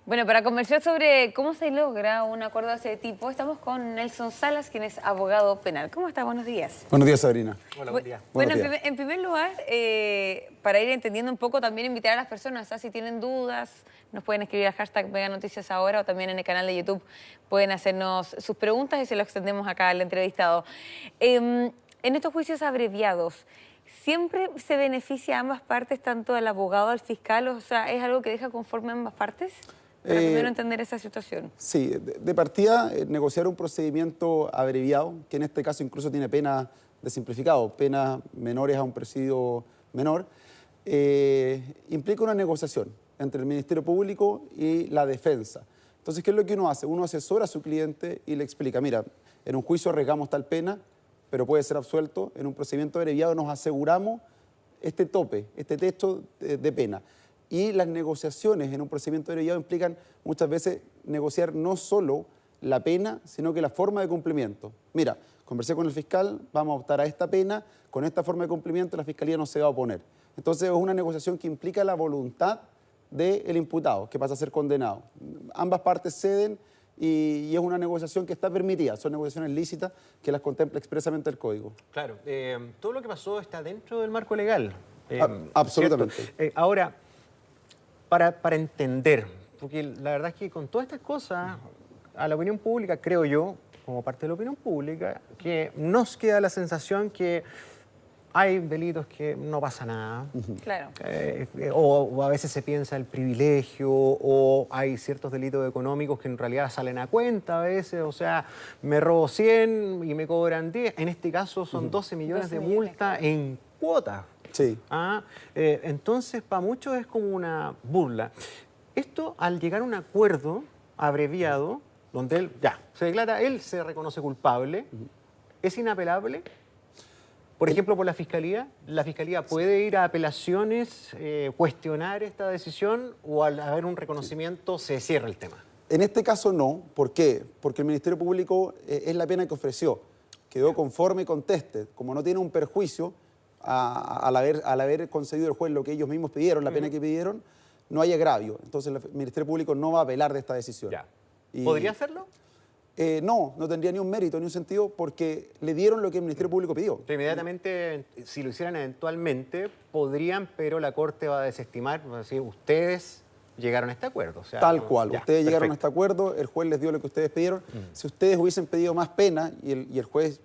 Bueno, para conversar sobre cómo se logra un acuerdo de ese tipo, estamos con Nelson Salas, quien es abogado penal. ¿Cómo está? Buenos días. Buenos días, Sabrina. Hola, buen día. Bueno, Buenos días. en primer lugar, para ir entendiendo un poco, también invitar a las personas, si tienen dudas, nos pueden escribir al hashtag Mega Noticias Ahora o también en el canal de YouTube pueden hacernos sus preguntas y se lo extendemos acá al entrevistado. En estos juicios abreviados, ¿siempre se beneficia a ambas partes, tanto al abogado, al fiscal? O sea, ¿es algo que deja conforme a ambas partes? Para primero entender esa situación. Sí, de partida, negociar un procedimiento abreviado, que en este caso incluso tiene pena de simplificado, penas menores a un presidio menor, implica una negociación entre el Ministerio Público y la defensa. Entonces, ¿qué es lo que uno hace? Uno asesora a su cliente y le explica, mira, en un juicio arriesgamos tal pena, pero puede ser absuelto. En un procedimiento abreviado nos aseguramos este tope, este techo de pena. Y las negociaciones en un procedimiento abreviado implican muchas veces negociar no solo la pena, sino que la forma de cumplimiento. Mira, conversé con el fiscal, vamos a optar a esta pena, con esta forma de cumplimiento la Fiscalía no se va a oponer. Entonces es una negociación que implica la voluntad del imputado, que pasa a ser condenado. Ambas partes ceden y es una negociación que está permitida, son negociaciones lícitas que las contempla expresamente el Código. Claro, todo lo que pasó está dentro del marco legal. Absolutamente. Ahora, para entender, porque la verdad es que con todas estas cosas, a la opinión pública, creo yo, como parte de la opinión pública, que nos queda la sensación que hay delitos que no pasa nada. Claro. O a veces se piensa el privilegio, o hay ciertos delitos económicos que en realidad salen a cuenta a veces. O sea, me robo 100 y me cobran 10. En este caso son 12 millones de multa en cuotas. Sí. Entonces, para muchos es como una burla. Esto, al llegar a un acuerdo abreviado, donde él ya se declara, él se reconoce culpable, ¿es inapelable? Por ejemplo, por la Fiscalía puede ir a apelaciones, cuestionar esta decisión, o al haber un reconocimiento se cierra el tema. En este caso no. ¿Por qué? Porque el Ministerio Público es la pena que ofreció. Quedó conforme y conteste. Como no tiene un perjuicio al haber concedido el juez lo que ellos mismos pidieron, la pena que pidieron, no hay agravio. Entonces el Ministerio Público no va a apelar de esta decisión. Ya. ¿Podría hacerlo? No tendría ni un mérito, ni un sentido, porque le dieron lo que el Ministerio Público pidió. Pero inmediatamente, si lo hicieran eventualmente, podrían, pero la Corte va a desestimar, va a decir, ustedes llegaron a este acuerdo. O sea, tal cual, ya, ustedes llegaron a perfecto. este acuerdo, el juez les dio lo que ustedes pidieron. Si ustedes hubiesen pedido más pena y el juez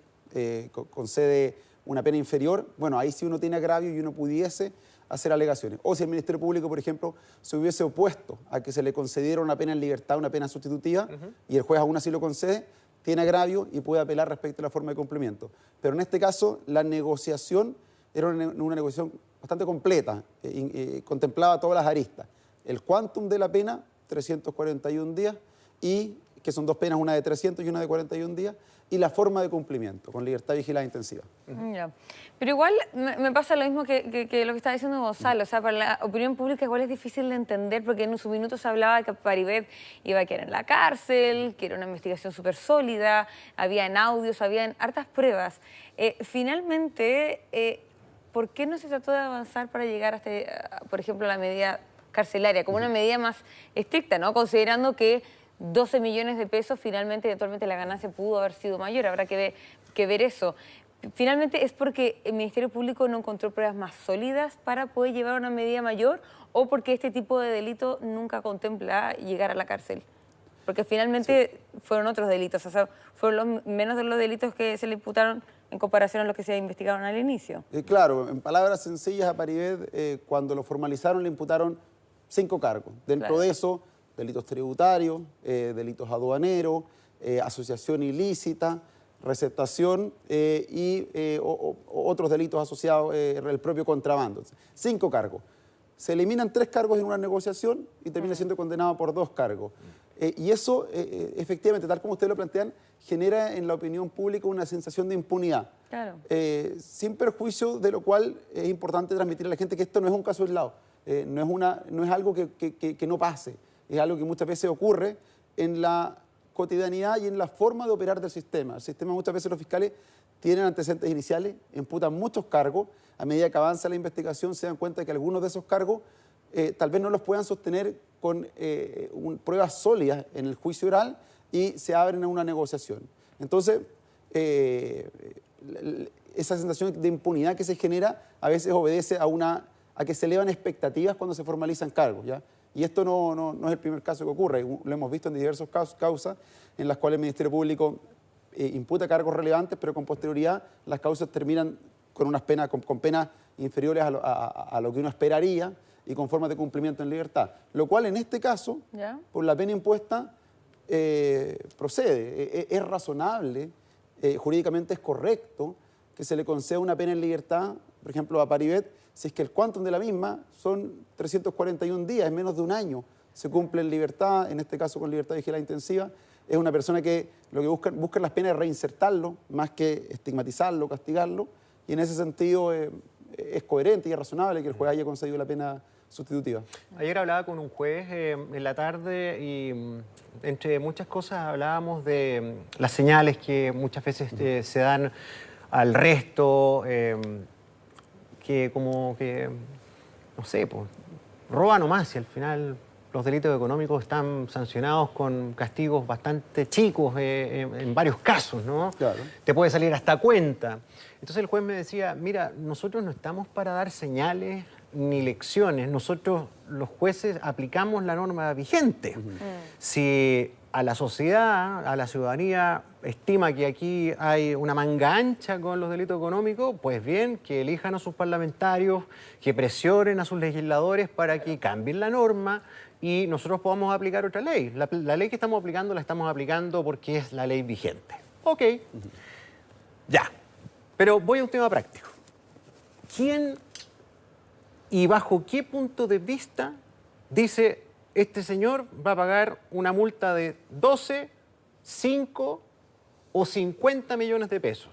concede una pena inferior, bueno, ahí sí uno tiene agravio y uno pudiese hacer alegaciones. O si el Ministerio Público, por ejemplo, se hubiese opuesto a que se le concediera una pena en libertad, una pena sustitutiva, y el juez aún así lo concede, tiene agravio y puede apelar respecto a la forma de cumplimiento. Pero en este caso, la negociación era una negociación bastante completa, contemplaba todas las aristas. El quantum de la pena, 341 días, y que son dos penas, una de 300 y una de 41 días, y la forma de cumplimiento, con libertad vigilada intensiva. Ya. Pero igual me pasa lo mismo que lo que está diciendo Gonzalo. O sea, para la opinión pública igual es difícil de entender, porque en su minuto se hablaba que Paribet iba a quedar en la cárcel, que era una investigación súper sólida, habían audios, habían hartas pruebas. Finalmente, ¿por qué no se trató de avanzar para llegar hasta, por ejemplo, la medida carcelaria, como una medida más estricta, ¿no? Considerando que 12 millones de pesos, finalmente, eventualmente la ganancia pudo haber sido mayor, habrá que ver eso. Finalmente, ¿es porque el Ministerio Público no encontró pruebas más sólidas para poder llevar una medida mayor, o porque este tipo de delito nunca contempla llegar a la cárcel? Porque finalmente fueron otros delitos, o sea, fueron menos de los delitos que se le imputaron en comparación a los que se investigaron al inicio. Claro, en palabras sencillas, a Paribet, cuando lo formalizaron, le imputaron 5 cargos. Dentro de eso, delitos tributarios, delitos aduaneros, asociación ilícita, receptación y otros delitos asociados, el propio contrabando. 5 cargos. Se eliminan 3 cargos en una negociación y termina siendo condenado por 2 cargos. Y eso, efectivamente, tal como ustedes lo plantean, genera en la opinión pública una sensación de impunidad. Claro. Sin perjuicio de lo cual es importante transmitir a la gente que esto no es un caso aislado, no es algo que no pase, es algo que muchas veces ocurre en la cotidianidad y en la forma de operar del sistema. El sistema, muchas veces los fiscales tienen antecedentes iniciales, imputan muchos cargos, a medida que avanza la investigación se dan cuenta de que algunos de esos cargos tal vez no los puedan sostener con pruebas sólidas en el juicio oral y se abren a una negociación. Entonces, esa sensación de impunidad que se genera a veces obedece a que se elevan expectativas cuando se formalizan cargos, ¿ya? Y esto no es el primer caso que ocurre, lo hemos visto en diversas causas en las cuales el Ministerio Público imputa cargos relevantes, pero con posterioridad las causas terminan con unas penas, con penas inferiores a lo que uno esperaría y con formas de cumplimiento en libertad. Lo cual en este caso, ¿Ya? por la pena impuesta, procede. Es razonable, jurídicamente es correcto que se le conceda una pena en libertad, por ejemplo, a Paribet, si es que el quantum de la misma son 341 días, es menos de un año. Se cumple en libertad, en este caso con libertad vigilada intensiva. Es una persona que lo que busca las penas es reinsertarlo, más que estigmatizarlo, castigarlo. Y en ese sentido es coherente y es razonable que el juez haya concedido la pena sustitutiva. Ayer hablaba con un juez en la tarde y entre muchas cosas hablábamos de las señales que muchas veces se dan al resto, que como que, no sé, pues, roba nomás y al final los delitos económicos están sancionados con castigos bastante chicos en varios casos, ¿no? Claro. Te puede salir hasta cuenta. Entonces el juez me decía, mira, nosotros no estamos para dar señales ni lecciones, nosotros los jueces aplicamos la norma vigente. Si a la sociedad, a la ciudadanía estima que aquí hay una manga ancha con los delitos económicos, pues bien, que elijan a sus parlamentarios, que presionen a sus legisladores para que cambien la norma y nosotros podamos aplicar otra ley. La ley que estamos aplicando la estamos aplicando porque es la ley vigente. Ok, ya. Pero voy a un tema práctico. ¿Quién y bajo qué punto de vista dice este señor va a pagar una multa de 12, 5 o 50 millones de pesos?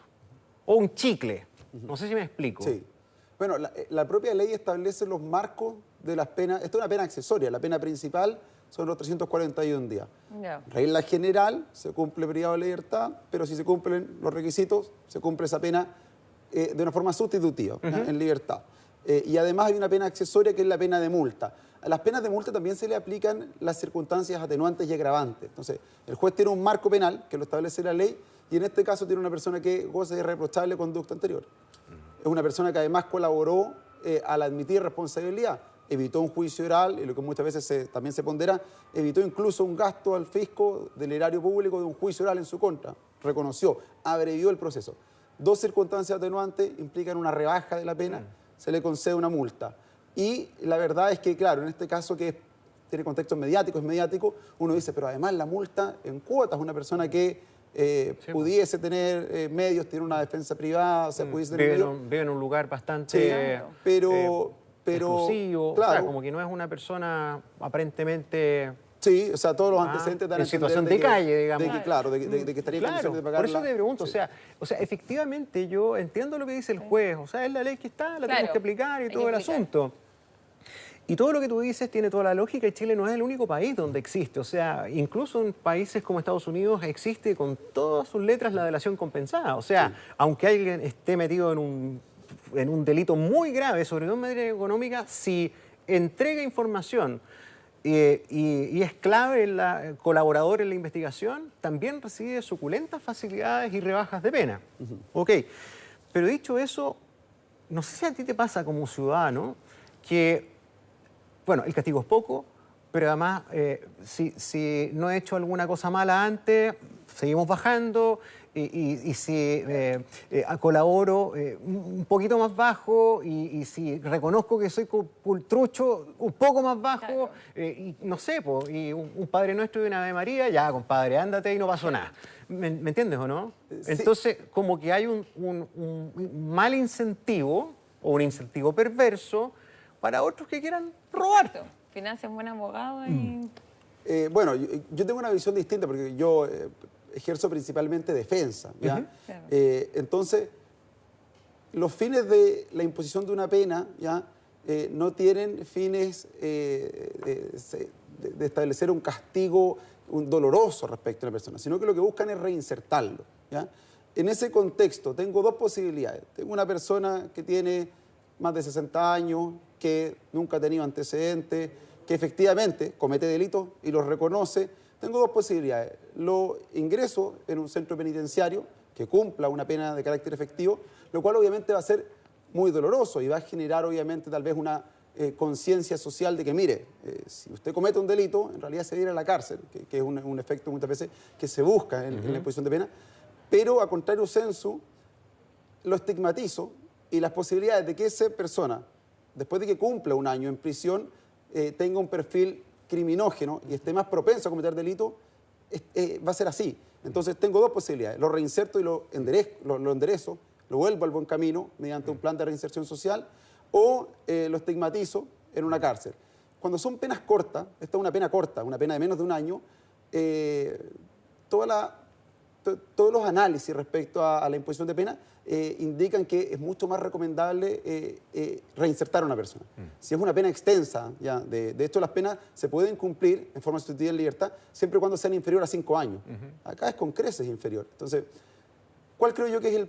O un chicle. No sé si me explico. Sí. Bueno, la propia ley establece los marcos de las penas. Esto es una pena accesoria. La pena principal son los 341 días. Ya. Regla general, se cumple privado de libertad, pero si se cumplen los requisitos, se cumple esa pena de una forma sustitutiva, en libertad. Y además hay una pena accesoria que es la pena de multa. A las penas de multa también se le aplican las circunstancias atenuantes y agravantes. Entonces, el juez tiene un marco penal que lo establece la ley y en este caso tiene una persona que goza de irreprochable conducta anterior. Es una persona que además colaboró al admitir responsabilidad, evitó un juicio oral y lo que muchas veces también se pondera, evitó incluso un gasto al fisco del erario público de un juicio oral en su contra, reconoció, abrevió el proceso. Dos circunstancias atenuantes implican una rebaja de la pena, se le concede una multa. Y la verdad es que, claro, en este caso que tiene contexto mediático, es mediático, uno dice, pero además la multa en cuotas, una persona que pudiese tener medios, tiene una defensa privada, o sea, pudiese tener vive en un lugar bastante sí, pero exclusivo, claro, o sea, como que no es una persona aparentemente... Sí, o sea, todos los antecedentes dan a en situación entender de calle, digamos. De que, claro, de que estaría en Claro, condiciones de pagarla. por eso te pregunto, Sí. o sea, efectivamente yo entiendo lo que dice el juez, o sea, es la ley que está, la tenemos Claro, que aplicar y hay todo que el aplicar. asunto. Y todo lo que tú dices tiene toda la lógica y Chile no es el único país donde existe. O sea, incluso en países como Estados Unidos existe con todas sus letras la delación compensada. O sea, aunque alguien esté metido en un delito muy grave, sobre todo en materia económica, si entrega información y es clave colaborador en la investigación, también recibe suculentas facilidades y rebajas de pena. Ok, pero dicho eso, no sé si a ti te pasa como ciudadano que, bueno, el castigo es poco, pero además, si no he hecho alguna cosa mala antes, seguimos bajando, y si colaboro un poquito más bajo, y si reconozco que soy pultrucho, un poco más bajo, Claro. y no sé, y un Padre Nuestro y una Ave María, ya, compadre, ándate y no pasó nada. ¿Me entiendes o no? Sí. Entonces, como que hay un mal incentivo, o un incentivo perverso, para otros que quieran robar. Financian buen abogado y... Bueno, yo tengo una visión distinta porque yo ejerzo principalmente defensa, ¿ya? Claro. Entonces, los fines de la imposición de una pena, ¿ya? No tienen fines de establecer un castigo doloroso respecto a una persona, sino que lo que buscan es reinsertarlo, ¿ya? En ese contexto tengo dos posibilidades. Tengo una persona que tiene más de 60 años, que nunca ha tenido antecedentes, que efectivamente comete delitos y los reconoce, tengo dos posibilidades. Lo ingreso en un centro penitenciario que cumpla una pena de carácter efectivo, lo cual obviamente va a ser muy doloroso y va a generar obviamente tal vez una conciencia social de que, mire, si usted comete un delito, en realidad se va a ir a la cárcel, que es un efecto muchas veces que se busca en la imposición de pena, pero a contrario sensu, lo estigmatizo y las posibilidades de que esa persona, después de que cumpla un año en prisión, tenga un perfil criminógeno y esté más propenso a cometer delitos, va a ser así. Entonces tengo dos posibilidades, lo reinserto y lo enderezo, lo vuelvo al buen camino mediante un plan de reinserción social, o lo estigmatizo en una cárcel. Cuando son penas cortas, esta es una pena corta, una pena de menos de un año, todos los análisis respecto a la imposición de pena indican que es mucho más recomendable reinsertar a una persona. Si es una pena extensa, ya, de hecho las penas se pueden cumplir en forma sustituida en libertad siempre y cuando sean inferior a 5 años. Acá es con creces inferior. Entonces, ¿cuál creo yo que es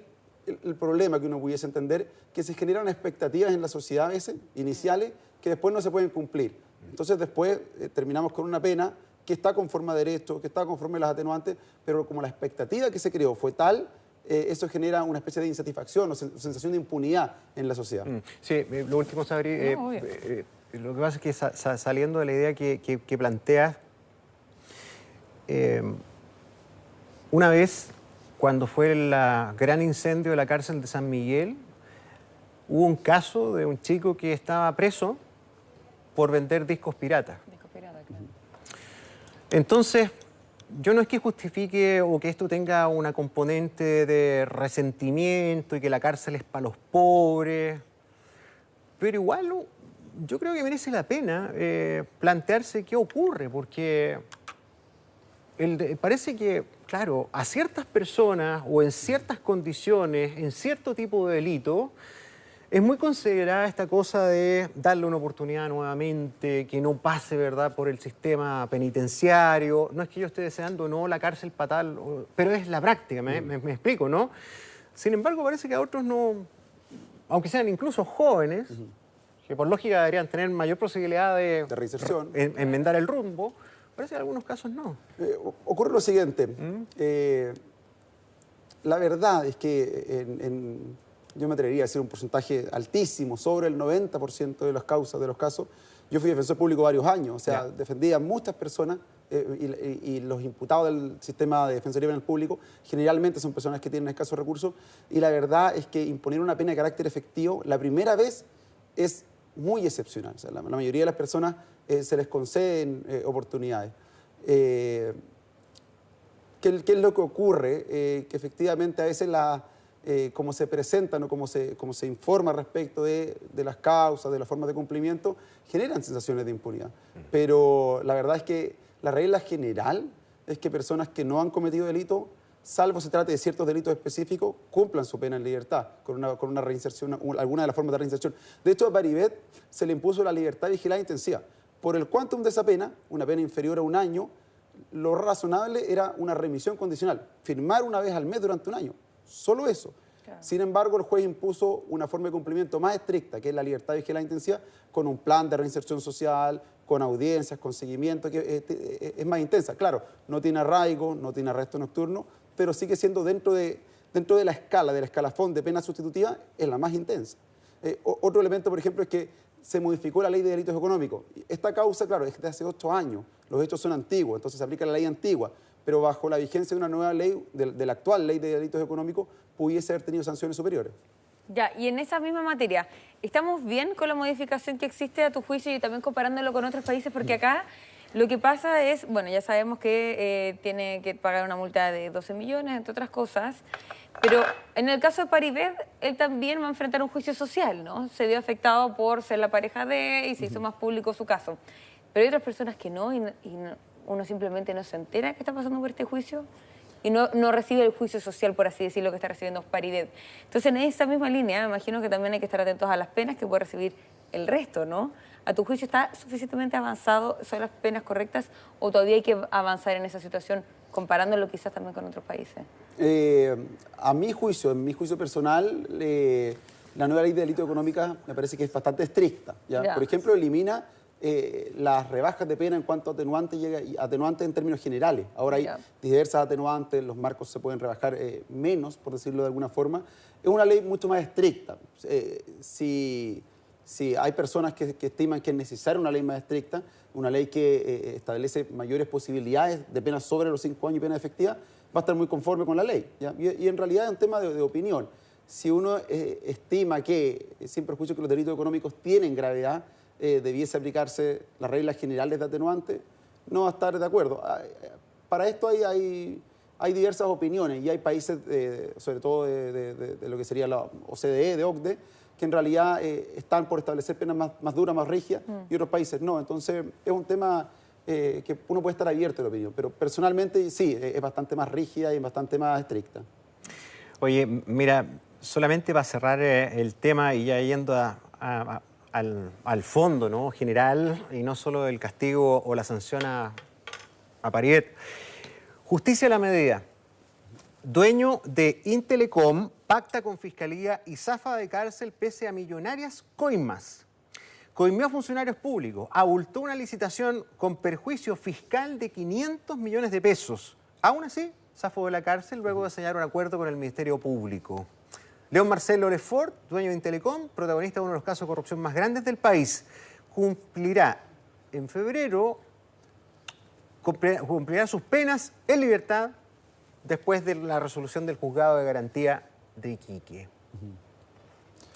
el problema que uno pudiese entender? Que se generan expectativas en la sociedad a veces, iniciales, que después no se pueden cumplir. Entonces después terminamos con una pena que está conforme a derecho, que está conforme a las atenuantes, pero como la expectativa que se creó fue tal, eso genera una especie de insatisfacción o sensación de impunidad en la sociedad. Sí, lo último, Sabri, lo que pasa es que saliendo de la idea que planteas, una vez, cuando fue el gran incendio de la cárcel de San Miguel, hubo un caso de un chico que estaba preso por vender discos piratas. Claro. Entonces, yo no es que justifique o que esto tenga una componente de resentimiento y que la cárcel es para los pobres, pero igual yo creo que merece la pena plantearse qué ocurre, porque parece que, claro, a ciertas personas o en ciertas condiciones, en cierto tipo de delito, es muy considerada esta cosa de darle una oportunidad nuevamente, que no pase, ¿verdad?, por el sistema penitenciario. No es que yo esté deseando, no, la cárcel para tal, pero es la práctica, me explico, ¿no? Sin embargo, parece que a otros no, aunque sean incluso jóvenes, que por lógica deberían tener mayor posibilidad de reinserción, enmendar el rumbo, parece que en algunos casos no. Ocurre lo siguiente. La verdad es que yo me atrevería a decir un porcentaje altísimo, sobre el 90% de las causas, de los casos. Yo fui defensor público varios años, o sea, defendía a muchas personas y los imputados del sistema de defensoría penal público generalmente son personas que tienen escasos recursos y la verdad es que imponer una pena de carácter efectivo la primera vez es muy excepcional. O sea, la mayoría de las personas se les conceden oportunidades. ¿Qué es lo que ocurre? Que efectivamente a veces como se presentan o como se informa respecto de las causas, de las formas de cumplimiento, generan sensaciones de impunidad. Pero la verdad es que la regla general es que personas que no han cometido delito, salvo se trate de ciertos delitos específicos, cumplan su pena en libertad, con una reinserción, alguna de las formas de reinserción. De hecho, a Paribet se le impuso la libertad vigilada intensiva. Por el quantum de esa pena, una pena inferior a un año, lo razonable era una remisión condicional, firmar una vez al mes durante un año. Solo eso. Claro. Sin embargo, el juez impuso una forma de cumplimiento más estricta, que es la libertad vigilada intensiva, con un plan de reinserción social, con audiencias, con seguimiento, que es más intensa. Claro, no tiene arraigo, no tiene arresto nocturno, pero sigue siendo dentro de la escala, del escalafón de pena sustitutiva, es la más intensa. Otro elemento, por ejemplo, es que se modificó la ley de delitos económicos. Esta causa, claro, es de hace 8 años, los hechos son antiguos, entonces se aplica la ley antigua, pero bajo la vigencia de una nueva ley, de la actual ley de delitos económicos, pudiese haber tenido sanciones superiores. Ya, y en esa misma materia, ¿estamos bien con la modificación que existe a tu juicio y también comparándolo con otros países? Porque acá lo que pasa es, bueno, ya sabemos que tiene que pagar una multa de 12 millones, entre otras cosas, pero en el caso de Paribet, él también va a enfrentar un juicio social, ¿no? Se vio afectado por ser la pareja de y se hizo más público su caso. Pero hay otras personas que no, uno simplemente no se entera que está pasando por este juicio y no recibe el juicio social, por así decirlo, que está recibiendo Paribet. Entonces, en esa misma línea, me imagino que también hay que estar atentos a las penas que puede recibir el resto, ¿no? ¿A tu juicio está suficientemente avanzado? ¿Son las penas correctas o todavía hay que avanzar en esa situación, comparándolo quizás también con otros países? A mi juicio, en mi juicio personal, la nueva ley de delitos económicos me parece que es bastante estricta. ¿Ya? Por ejemplo, elimina las rebajas de pena en cuanto a atenuantes en términos generales. Ahora hay diversas atenuantes, los marcos se pueden rebajar menos, por decirlo de alguna forma. Es una ley mucho más estricta. Si hay personas que estiman que es necesaria una ley más estricta, una ley que establece mayores posibilidades de penas sobre los 5 años y pena efectiva, va a estar muy conforme con la ley, ¿ya? Y en realidad es un tema de opinión. Si uno estima que, sin perjuicio que los delitos económicos tienen gravedad, debiese aplicarse las reglas generales de atenuante, no va a estar de acuerdo. Para esto hay diversas opiniones y hay países, sobre todo de lo que sería la OCDE, de OCDE, que en realidad están por establecer penas más duras, más rígidas, y otros países no. Entonces es un tema que uno puede estar abierto a la opinión, pero personalmente sí, es bastante más rígida y bastante más estricta. Oye, mira, solamente para cerrar el tema y ya yendo al fondo, ¿no?, general, y no solo el castigo o la sanción a Paribet. Justicia a la medida. Dueño de Intelecom pacta con Fiscalía y zafa de cárcel pese a millonarias coimas. Coimió a funcionarios públicos, abultó una licitación con perjuicio fiscal de 500 millones de pesos. Aún así, zafó de la cárcel luego de sellar un acuerdo con el Ministerio Público. León Marcelo Lefort, dueño de Intelecom, protagonista de uno de los casos de corrupción más grandes del país, cumplirá en febrero, cumplirá sus penas en libertad después de la resolución del Juzgado de Garantía de Iquique.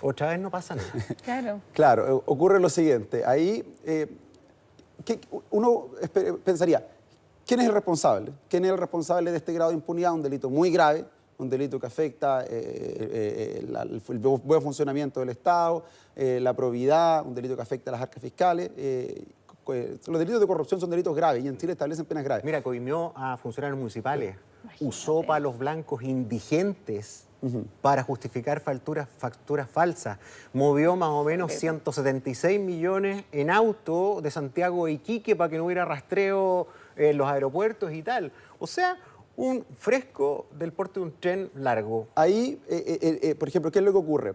Otra vez no pasa nada. Claro. Claro, ocurre lo siguiente. Ahí uno pensaría, ¿quién es el responsable? ¿Quién es el responsable de este grado de impunidad? Un delito muy grave, un delito que afecta el buen funcionamiento del Estado, la probidad, un delito que afecta a las arcas fiscales. Los delitos de corrupción son delitos graves y en Chile establecen penas graves. Mira, coimió a funcionarios municipales, usó palos blancos indigentes para justificar facturas falsas, movió más o menos 176 millones en auto de Santiago a Iquique para que no hubiera rastreo en los aeropuertos y tal. O sea, un fresco del porte de un tren largo. Ahí, por ejemplo, ¿qué es lo que ocurre?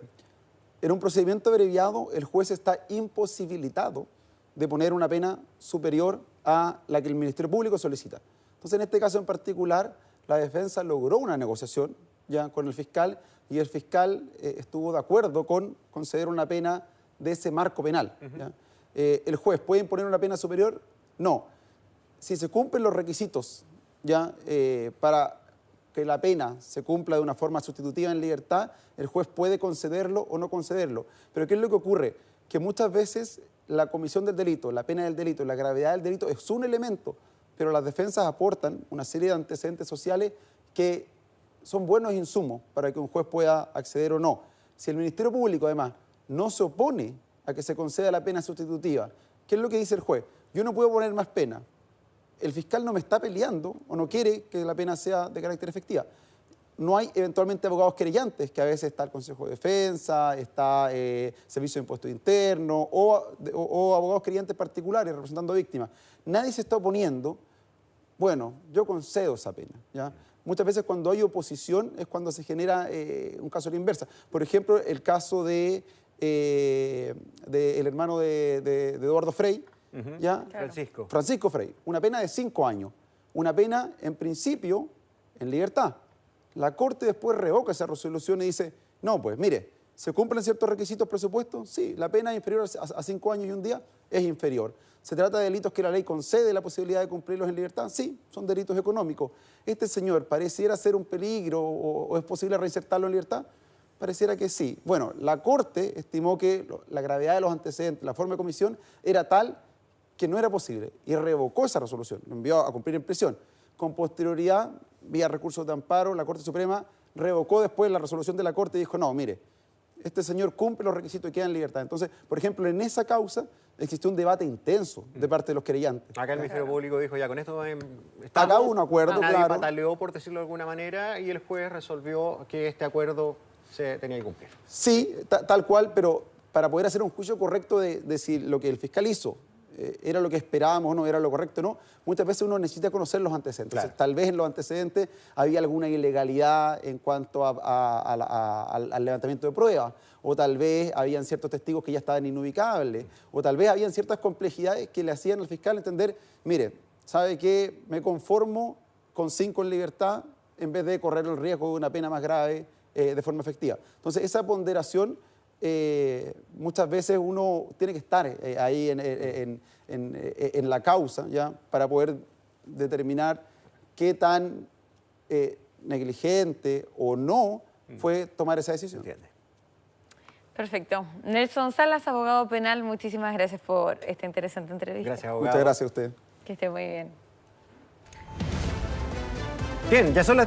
En un procedimiento abreviado, el juez está imposibilitado de poner una pena superior a la que el Ministerio Público solicita. Entonces, en este caso en particular, la defensa logró una negociación ya con el fiscal y el fiscal estuvo de acuerdo con conceder una pena de ese marco penal. ¿Ya? ¿El juez puede imponer una pena superior? No. Si se cumplen los requisitos ya para que la pena se cumpla de una forma sustitutiva en libertad, el juez puede concederlo o no concederlo. Pero ¿qué es lo que ocurre? Que muchas veces la comisión del delito, la pena del delito, la gravedad del delito es un elemento, pero las defensas aportan una serie de antecedentes sociales que son buenos insumos para que un juez pueda acceder o no. Si el Ministerio Público, además, no se opone a que se conceda la pena sustitutiva, ¿qué es lo que dice el juez? Yo no puedo poner más pena. El fiscal no me está peleando o no quiere que la pena sea de carácter efectiva. No hay eventualmente abogados querellantes, que a veces está el Consejo de Defensa, está Servicio de Impuestos Internos o abogados querellantes particulares representando víctimas. Nadie se está oponiendo. Bueno, yo concedo esa pena, ¿ya? Muchas veces cuando hay oposición es cuando se genera un caso a la inversa. Por ejemplo, el caso del hermano de Eduardo Frei, ¿ya? Claro. Francisco Frei, una pena de 5 años. Una pena, en principio, en libertad. La Corte después revoca esa resolución y dice, no, pues mire, ¿se cumplen ciertos requisitos presupuestos? Sí, la pena inferior a 5 años y un día es inferior. ¿Se trata de delitos que la ley concede la posibilidad de cumplirlos en libertad? Sí, son delitos económicos. ¿Este señor pareciera ser un peligro o es posible reinsertarlo en libertad? Pareciera que sí. Bueno, la Corte estimó que la gravedad de los antecedentes, la forma de comisión, era tal que no era posible y revocó esa resolución, lo envió a cumplir en prisión. Con posterioridad, vía recursos de amparo, la Corte Suprema revocó después la resolución de la Corte y dijo, no, mire, este señor cumple los requisitos y queda en libertad. Entonces, por ejemplo, en esa causa existió un debate intenso de parte de los querellantes. Acá el Ministerio Público dijo, ya con esto estamos. Acá hubo un acuerdo, nadie claro. pataleó, por decirlo de alguna manera, y el juez resolvió que este acuerdo se tenía que cumplir. Sí, tal cual, pero para poder hacer un juicio correcto de si lo que el fiscal hizo era lo que esperábamos o no, era lo correcto o no, muchas veces uno necesita conocer los antecedentes. Claro. O sea, tal vez en los antecedentes había alguna ilegalidad en cuanto al levantamiento de pruebas, o tal vez habían ciertos testigos que ya estaban inubicables, o tal vez habían ciertas complejidades que le hacían al fiscal entender, mire, ¿sabe qué? Me conformo con 5 en libertad en vez de correr el riesgo de una pena más grave de forma efectiva. Entonces, esa ponderación muchas veces uno tiene que estar ahí en la causa, ¿ya? Para poder determinar qué tan negligente o no fue tomar esa decisión. ¿Entiende? Perfecto. Nelson Salas, abogado penal, muchísimas gracias por esta interesante entrevista. Gracias, abogado. Muchas gracias a usted. Que esté muy bien. Bien, ya son las